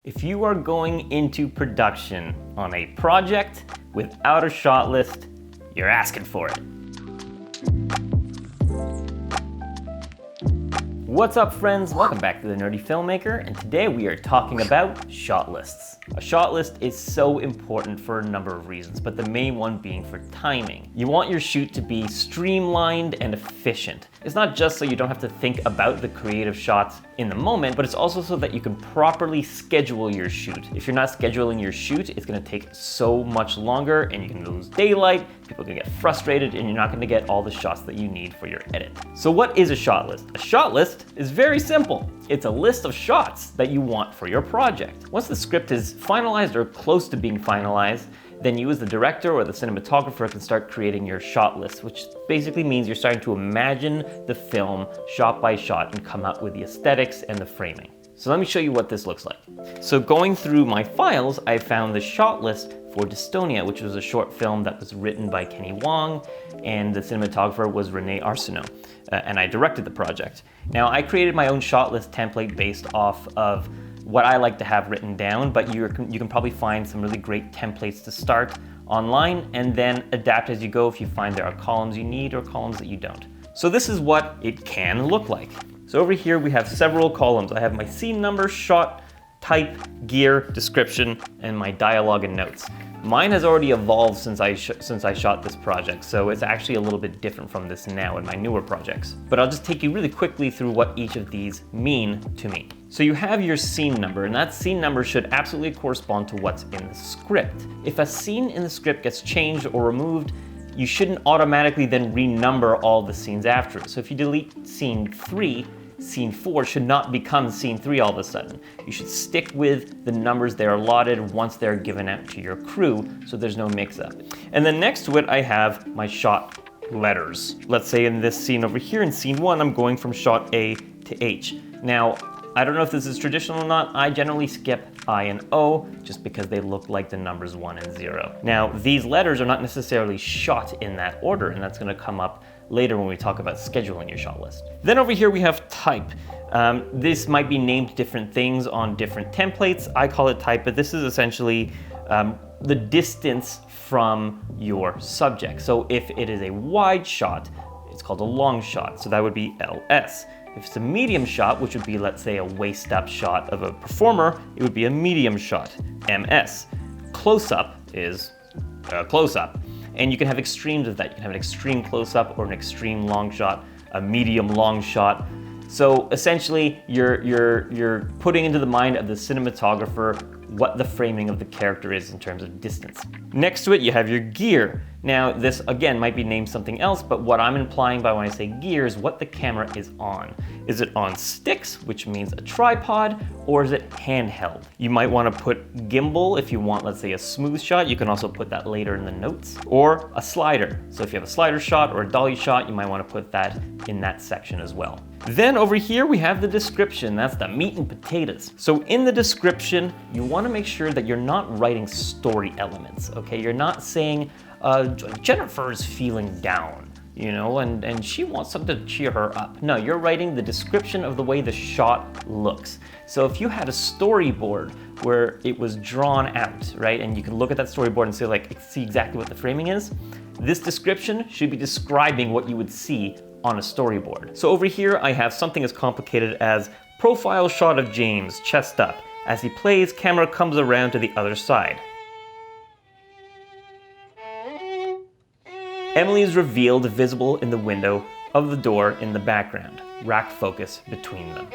If you are going into production on a project without a shot list, you're asking for it. What's up, friends? Welcome back to The Nerdy Filmmaker, and today we are talking about shot lists. A shot list is so important for a number of reasons, but the main one being for timing. You want your shoot to be streamlined and efficient. It's not just so you don't have to think about the creative shots in the moment, but it's also so that you can properly schedule your shoot. If you're not scheduling your shoot, it's gonna take so much longer and you can lose daylight, people can get frustrated, and you're not gonna get all the shots that you need for your edit. So what is a shot list? A shot list is very simple. It's a list of shots that you want for your project. Once the script is finalized or close to being finalized, then you as the director or the cinematographer can start creating your shot list, which basically means you're starting to imagine the film shot by shot and come up with the aesthetics and the framing. So let me show you what this looks like. So going through my files, I found the shot list for Dystonia, which was a short film that was written by Kenny Wong, and the cinematographer was Renee Arsenault, and I directed the project. Now, I created my own shot list template based off of what I like to have written down, but you can probably find some really great templates to start online and then adapt as you go if you find there are columns you need or columns that you don't. So this is what it can look like. So over here we have several columns. I have my scene number, shot, type, gear, description, and my dialogue and notes. Mine has already evolved since I shot this project, so it's actually a little bit different from this now in my newer projects. But I'll just take you really quickly through what each of these mean to me. So you have your scene number, and that scene number should absolutely correspond to what's in the script. If a scene in the script gets changed or removed, you shouldn't automatically then renumber all the scenes after it. So if you delete scene 3, scene 4 should not become scene 3 all of a sudden. You should stick with the numbers they're allotted once they're given out to your crew, so there's no mix-up. And then next to it, I have my shot letters. Let's say in this scene over here, in scene 1, I'm going from shot A to H. Now, I don't know if this is traditional or not. I generally skip I and O just because they look like the numbers 1 and 0. Now, these letters are not necessarily shot in that order, and that's gonna come up later when we talk about scheduling your shot list. Then over here we have type. This might be named different things on different templates. I call it type, but this is essentially the distance from your subject. So if it is a wide shot, it's called a long shot, so that would be LS. If it's a medium shot, which would be, let's say, a waist-up shot of a performer, it would be a medium shot, MS. Close-up is a close-up. And you can have extremes of that. You can have an extreme close-up or an extreme long shot, a medium long shot. So essentially, you're putting into the mind of the cinematographer what the framing of the character is in terms of distance. Next to it, you have your gear. Now, this again might be named something else, but what I'm implying by when I say gear is what the camera is on. Is it on sticks, which means a tripod, or is it handheld? You might want to put gimbal if you want, let's say, a smooth shot. You can also put that later in the notes, or a slider. So if you have a slider shot or a dolly shot, you might want to put that in that section as well. Then over here, we have the description. That's the meat and potatoes. So in the description, you want to make sure that you're not writing story elements, okay? You're not saying, Jennifer is feeling down, you know, and she wants something to cheer her up. No, you're writing the description of the way the shot looks. So if you had a storyboard where it was drawn out, right, and you can look at that storyboard and say, like, see exactly what the framing is, this description should be describing what you would see on a storyboard. So over here, I have something as complicated as profile shot of James, chest up. As he plays, camera comes around to the other side. Emily is revealed visible in the window of the door in the background. Rack focus between them.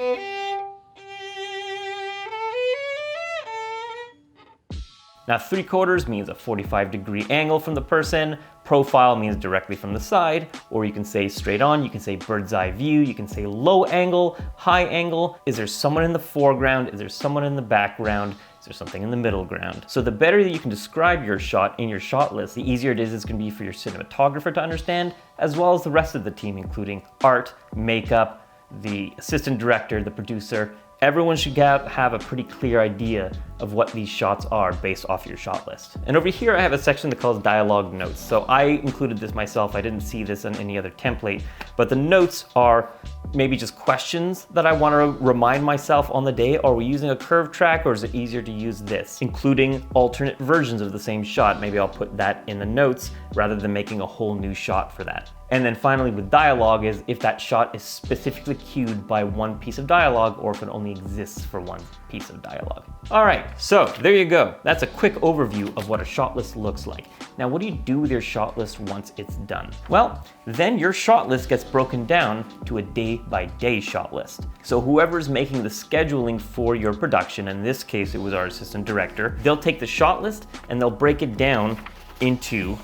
Now, 3/4 means a 45-degree angle from the person. Profile means directly from the side, or you can say straight on, you can say bird's eye view, you can say low angle, high angle. Is there someone in the foreground? Is there someone in the background? Is there something in the middle ground? So the better that you can describe your shot in your shot list, the easier it is it's gonna be for your cinematographer to understand, as well as the rest of the team, including art, makeup, the assistant director, the producer. Everyone should have a pretty clear idea of what these shots are based off your shot list. And over here I have a section that calls dialogue notes. So I included this myself. I didn't see this on any other template, but the notes are maybe just questions that I want to remind myself on the day. Are we using a curve track or is it easier to use this? Including alternate versions of the same shot. Maybe I'll put that in the notes rather than making a whole new shot for that. And then finally with dialogue is if that shot is specifically cued by one piece of dialogue or if it only exists for one piece of dialogue. All right, so there you go. That's a quick overview of what a shot list looks like. Now, what do you do with your shot list once it's done? Well, then your shot list gets broken down to a day-by-day shot list. So whoever's making the scheduling for your production, in this case it was our assistant director, they'll take the shot list and they'll break it down into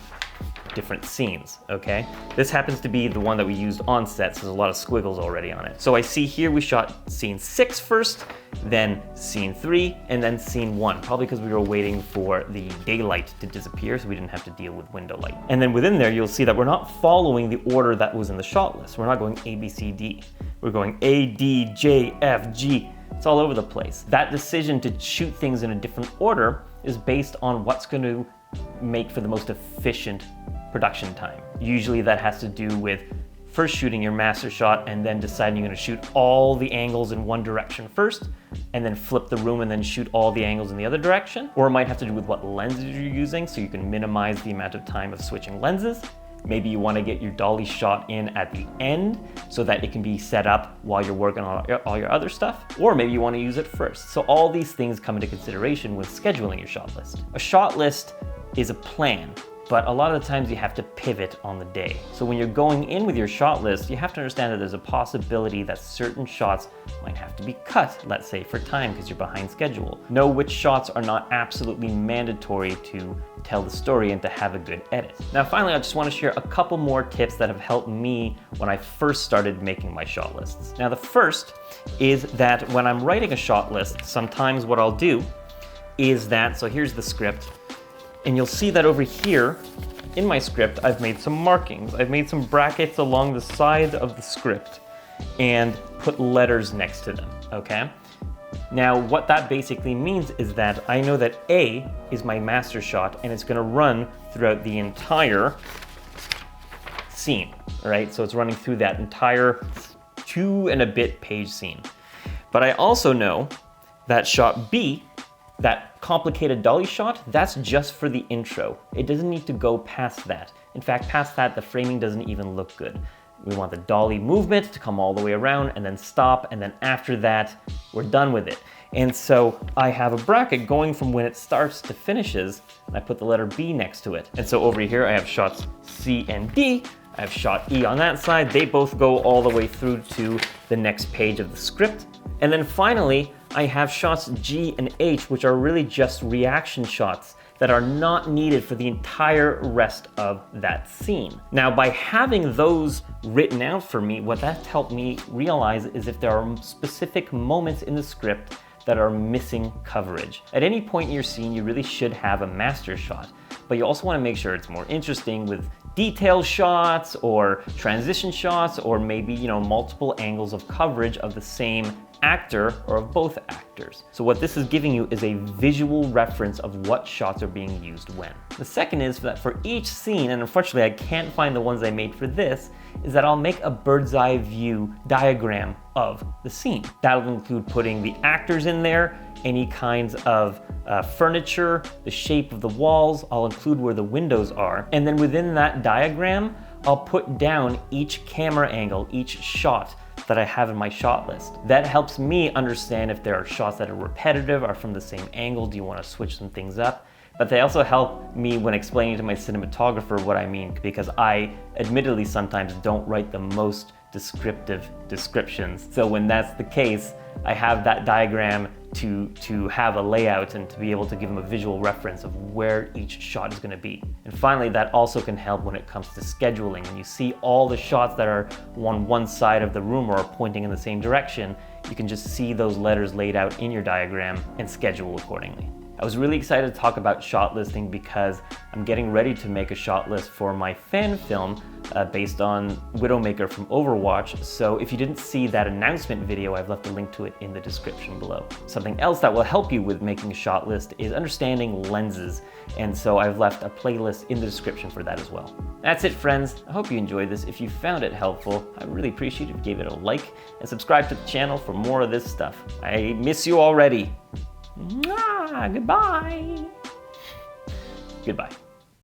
different scenes, okay? This happens to be the one that we used on set, so there's a lot of squiggles already on it. So I see here we shot scene 6 first, then scene 3, and then scene 1, probably because we were waiting for the daylight to disappear so we didn't have to deal with window light. And then within there, you'll see that we're not following the order that was in the shot list. We're not going A, B, C, D. We're going A, D, J, F, G. It's all over the place. That decision to shoot things in a different order is based on what's going to make for the most efficient production time. Usually that has to do with first shooting your master shot and then deciding you're going to shoot all the angles in one direction first and then flip the room and then shoot all the angles in the other direction. Or it might have to do with what lenses you're using so you can minimize the amount of time of switching lenses. Maybe you want to get your dolly shot in at the end so that it can be set up while you're working on all your other stuff. Or maybe you want to use it first. So all these things come into consideration when scheduling your shot list. A shot list is a plan, but a lot of the times you have to pivot on the day. So when you're going in with your shot list, you have to understand that there's a possibility that certain shots might have to be cut, let's say for time because you're behind schedule. Know which shots are not absolutely mandatory to tell the story and to have a good edit. Now finally, I just want to share a couple more tips that have helped me when I first started making my shot lists. Now the first is that when I'm writing a shot list, sometimes what I'll do is that, so here's the script, and you'll see that over here in my script, I've made some markings. I've made some brackets along the side of the script and put letters next to them, okay? Now, what that basically means is that I know that A is my master shot and it's gonna run throughout the entire scene, right? So it's running through that entire 2 and a bit page scene. But I also know that shot B, that complicated dolly shot, that's just for the intro. It doesn't need to go past that. In fact, past that, the framing doesn't even look good. We want the dolly movement to come all the way around and then stop, and then after that, we're done with it. And so I have a bracket going from when it starts to finishes, and I put the letter B next to it. And so over here, I have shots C and D. I have shot E on that side. They both go all the way through to the next page of the script. And then finally, I have shots G and H, which are really just reaction shots that are not needed for the entire rest of that scene. Now, by having those written out for me, what that's helped me realize is if there are specific moments in the script that are missing coverage. At any point in your scene, you really should have a master shot, but you also want to make sure it's more interesting with detail shots or transition shots or maybe, multiple angles of coverage of the same actor or of both actors. So what this is giving you is a visual reference of what shots are being used when. The second is that for each scene, and unfortunately I can't find the ones I made for this, is that I'll make a bird's eye view diagram of the scene. That'll include putting the actors in there, any kinds of furniture, the shape of the walls, I'll include where the windows are. And then within that diagram, I'll put down each camera angle, each shot that I have in my shot list. That helps me understand if there are shots that are repetitive or from the same angle, do you want to switch some things up? But they also help me when explaining to my cinematographer what I mean, because I admittedly sometimes don't write the most descriptive descriptions. So when that's the case, I have that diagram to have a layout and to be able to give them a visual reference of where each shot is going to be. And finally, that also can help when it comes to scheduling. When you see all the shots that are on one side of the room or are pointing in the same direction, you can just see those letters laid out in your diagram and schedule accordingly. I was really excited to talk about shot listing because I'm getting ready to make a shot list for my fan film based on Widowmaker from Overwatch. So if you didn't see that announcement video, I've left a link to it in the description below. Something else that will help you with making a shot list is understanding lenses. And so I've left a playlist in the description for that as well. That's it, friends. I hope you enjoyed this. If you found it helpful, I'd really appreciate if you gave it a like and subscribe to the channel for more of this stuff. I miss you already. Goodbye. Goodbye.